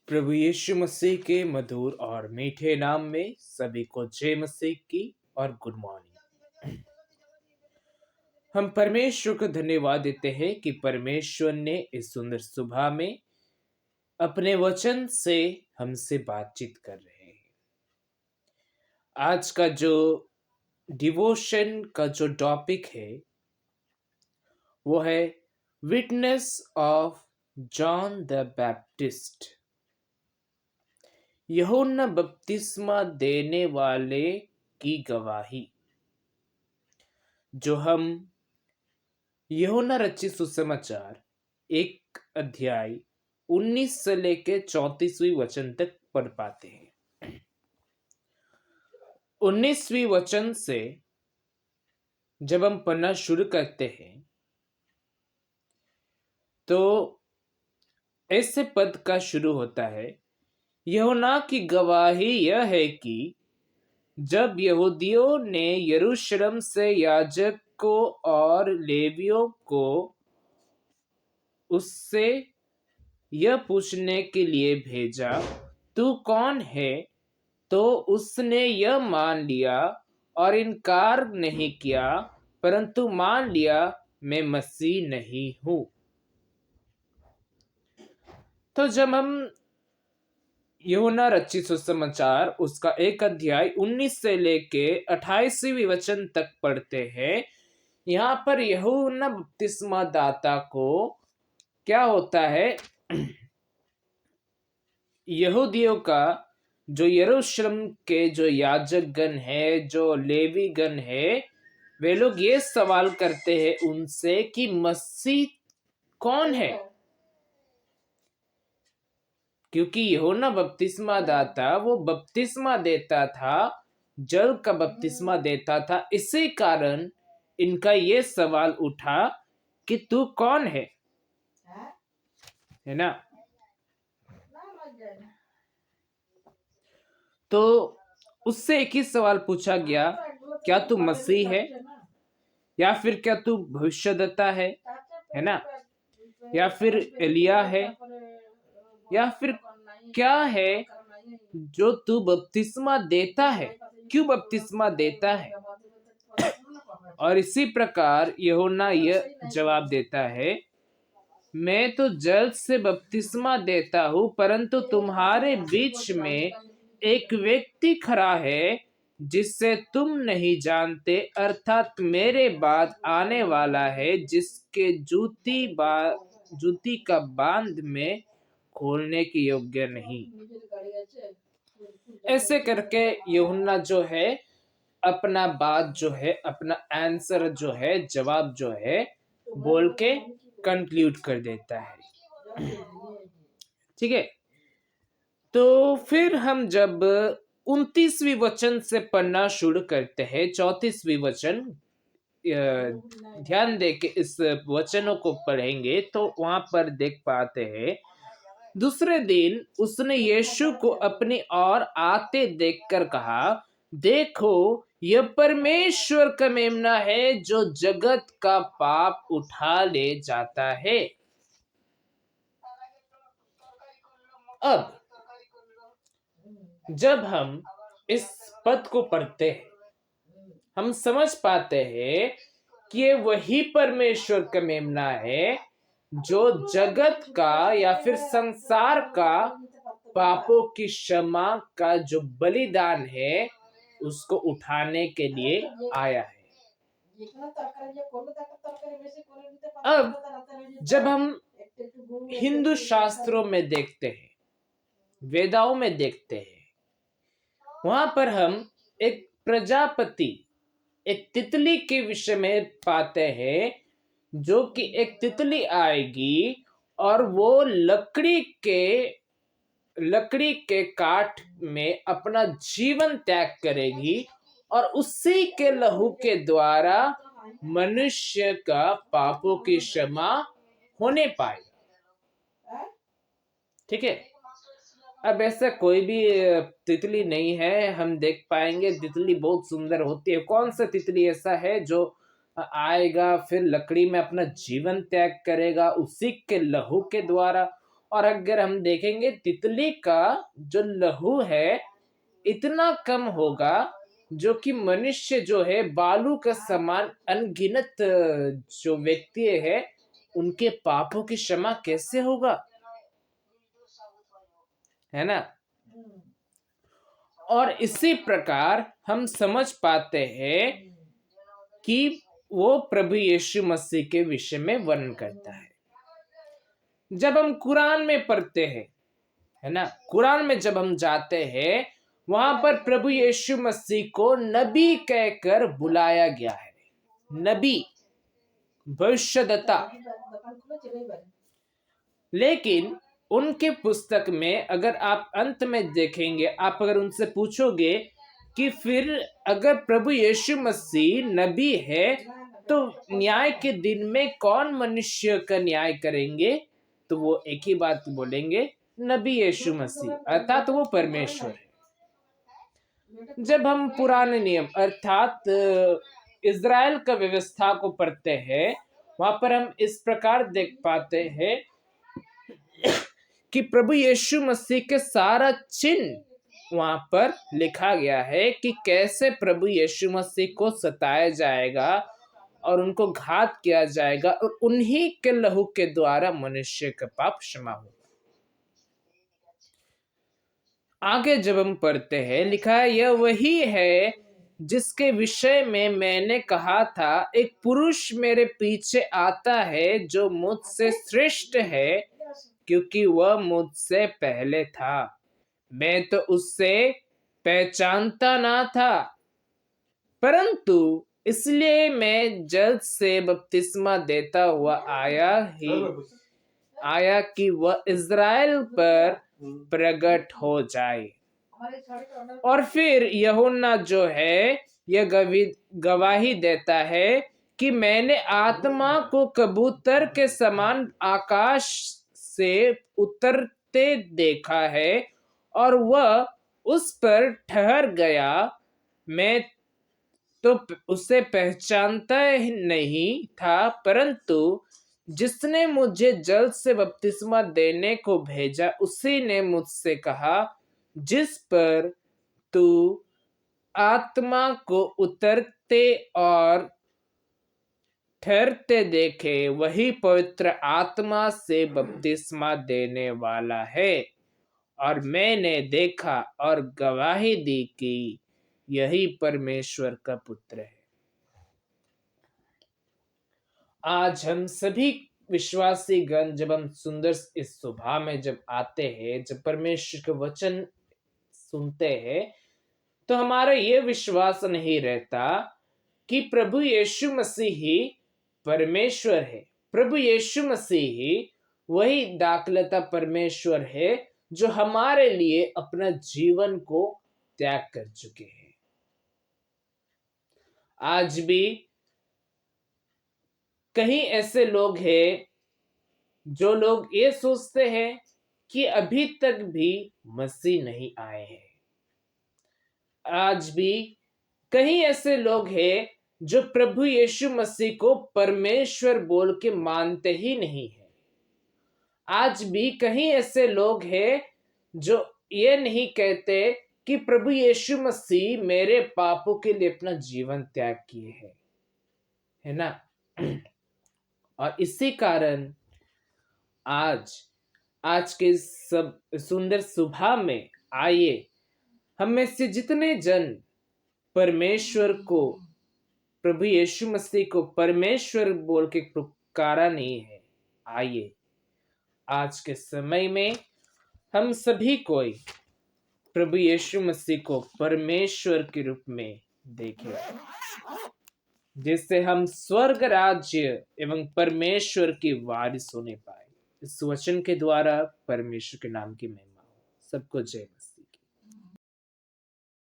प्रभु यीशु मसीह के मधुर और मीठे नाम में सभी को जय मसीह की और गुड मॉर्निंग। हम परमेश्वर को धन्यवाद देते हैं कि परमेश्वर ने इस सुंदर सुबह में अपने वचन से हमसे बातचीत कर रहे हैं। आज का जो डिवोशन का जो टॉपिक है वो है witness of John the Baptist. यूहन्ना बपतिस्मा देने वाले की गवाही, जो हम यूहन्ना रचित सुसमाचार 1 अध्याय 19 से लेके 34वीं वचन तक पढ़ पाते हैं। 19वीं वचन से जब हम पढ़ना शुरू करते हैं तो ऐसे पद का शुरू होता है, यूहन्ना की गवाही यह है कि जब यहूदियों ने यरूशलेम से याजकों और लेवियों को उससे यह पूछने के लिए भेजा, तू कौन है, तो उसने यह मान लिया और इनकार नहीं किया, परंतु मान लिया मैं मसीह नहीं हूं। तो जब हम यूहन्ना रचित सुसमाचार उसका 1 अध्याय 19 से लेके 28वीं वचन तक पढ़ते हैं, यहाँ पर यूहन्ना बपतिस्मा दाता को क्या होता है, यहूदियों का जो यरूशलेम के जो याजक गण है, जो लेवी गण है, वे लोग ये सवाल करते हैं उनसे कि मसीह कौन है। क्योंकि यूहन्ना बपतिस्मा दाता वो बपतिस्मा देता था, जल का बपतिस्मा देता था, इसी कारण इनका ये सवाल उठा कि तू कौन है ना। तो उससे एक ही सवाल पूछा गया, क्या तू मसीह है, या फिर क्या तू भविष्यद्वक्ता है ना, या फिर एलिया है, या फिर क्या है जो तू बपतिस्मा देता है, क्यों बपतिस्मा देता है। और इसी प्रकार यूहन्ना यह जवाब देता है, मैं तो जल से बपतिस्मा देता हूं, परंतु तुम्हारे बीच में एक व्यक्ति खड़ा है जिससे तुम नहीं जानते, अर्थात मेरे बाद आने वाला है, जिसके जूती का बांध में खोलने के योग्य नहीं। ऐसे करके यूहन्ना जो है अपना बात जो है, अपना आंसर जो है, जवाब जो है बोल के कंक्लूड कर देता है। ठीक है, तो फिर हम जब 29वीं वचन से पढ़ना शुरू करते हैं, 34वीं वचन ध्यान दे के इस वचनों को पढ़ेंगे तो वहां पर देख पाते हैं, दूसरे दिन उसने यीशु को अपनी ओर आते देखकर कहा, देखो यह परमेश्वर का मेमना है जो जगत का पाप उठा ले जाता है। अब जब हम इस पद को पढ़ते हैं, हम समझ पाते हैं कि ये वही परमेश्वर का मेमना है जो जगत का या फिर संसार का पापों की क्षमा का जो बलिदान है उसको उठाने के लिए आया है। अब जब हम हिंदू शास्त्रों में देखते हैं, वेदाओं में देखते हैं, वहां पर हम एक प्रजापति, एक तितली के विषय में पाते हैं, जो कि एक तितली आएगी और वो लकड़ी के काट में अपना जीवन त्याग करेगी और उसी के लहू के द्वारा मनुष्य का पापों की क्षमा होने पाएगा। ठीक है, अब ऐसा कोई भी तितली नहीं है। हम देख पाएंगे तितली बहुत सुंदर होती है, कौन सा तितली ऐसा है जो आएगा फिर लकड़ी में अपना जीवन त्याग करेगा उसी के लहू के द्वारा, और अगर हम देखेंगे तितली का जो लहू है इतना कम होगा जो कि मनुष्य जो है बालू का समान अनगिनत जो व्यक्ति है उनके पापों की क्षमा कैसे होगा, है ना। और इसी प्रकार हम समझ पाते हैं कि वो प्रभु यीशु मसीह के विषय में वर्णन करता है। जब हम कुरान में पढ़ते हैं, है ना, कुरान में जब हम जाते हैं वहां पर प्रभु यीशु मसीह को नबी कहकर बुलाया गया है। नबी, भविष्यद्वक्ता। लेकिन उनके पुस्तक में अगर आप अंत में देखेंगे, आप अगर उनसे पूछोगे कि फिर अगर प्रभु यीशु मसीह नबी है तो न्याय के दिन में कौन मनुष्य का न्याय करेंगे, तो वो एक ही बात बोलेंगे, नबी यीशु मसीह, अर्थात वो परमेश्वर है। जब हम पुराने नियम अर्थात इज़राइल का व्यवस्था को पढ़ते हैं वहां पर हम इस प्रकार देख पाते हैं कि प्रभु यीशु मसीह के सारा चिन्ह वहां पर लिखा गया है कि कैसे प्रभु यीशु मसीह को सताया जाएगा और उनको घात किया जाएगा और उन्हीं के लहू के द्वारा मनुष्य का पाप क्षमा होगा। आगे जब हम पढ़ते हैं लिखा है, यह वही है जिसके विषय में मैंने कहा था, एक पुरुष मेरे पीछे आता है जो मुझसे श्रेष्ठ है क्योंकि वह मुझसे पहले था। मैं तो उससे पहचानता ना था, परंतु इसलिए मैं जल से बपतिस्मा देता हुआ आया कि वह इज़राइल पर प्रकट हो जाए। और फिर यूहन्ना जो है यह गवाही देता है कि मैंने आत्मा को कबूतर के समान आकाश से उतरते देखा है और वह उस पर ठहर गया। मैं तो उसे पहचानता ही नहीं था, परंतु जिसने मुझे जल से बपतिस्मा देने को भेजा उसी ने मुझसे कहा, जिस पर तू आत्मा को उतरते और ठहरते देखे वही पवित्र आत्मा से बपतिस्मा देने वाला है। और मैंने देखा और गवाही दी कि यही परमेश्वर का पुत्र है। आज हम सभी विश्वासी गण जब हम सुंदर इस सुबह में जब आते हैं, जब परमेश्वर के वचन सुनते हैं, तो हमारा ये विश्वास नहीं रहता कि प्रभु यीशु मसीह ही परमेश्वर है। प्रभु यीशु मसीह ही वही दाखलता परमेश्वर है जो हमारे लिए अपना जीवन को त्याग कर चुके हैं। आज भी कहीं ऐसे लोग हैं जो लोग ये सोचते हैं कि अभी तक भी मसीह नहीं आए हैं। आज भी कहीं ऐसे लोग हैं जो प्रभु यीशु मसीह को परमेश्वर बोल के मानते ही नहीं है। आज भी कहीं ऐसे लोग हैं जो ये नहीं कहते कि प्रभु यीशु मसीह मेरे पापों के लिए अपना जीवन त्याग किए हैं, है ना। और इसी कारण आज के सब सुंदर सुबह में आइए हम में से जितने जन परमेश्वर को, प्रभु यीशु मसीह को परमेश्वर बोल के पुकारा नहीं है, आइए आज के समय में हम सभी कोई प्रभु यीशु मसीह को परमेश्वर के रूप में देखें, जिससे हम स्वर्ग राज्य एवं परमेश्वर की वारिस होने पाए। इस वचन के द्वारा परमेश्वर के नाम की महिमा हो। सबको जय मसीह।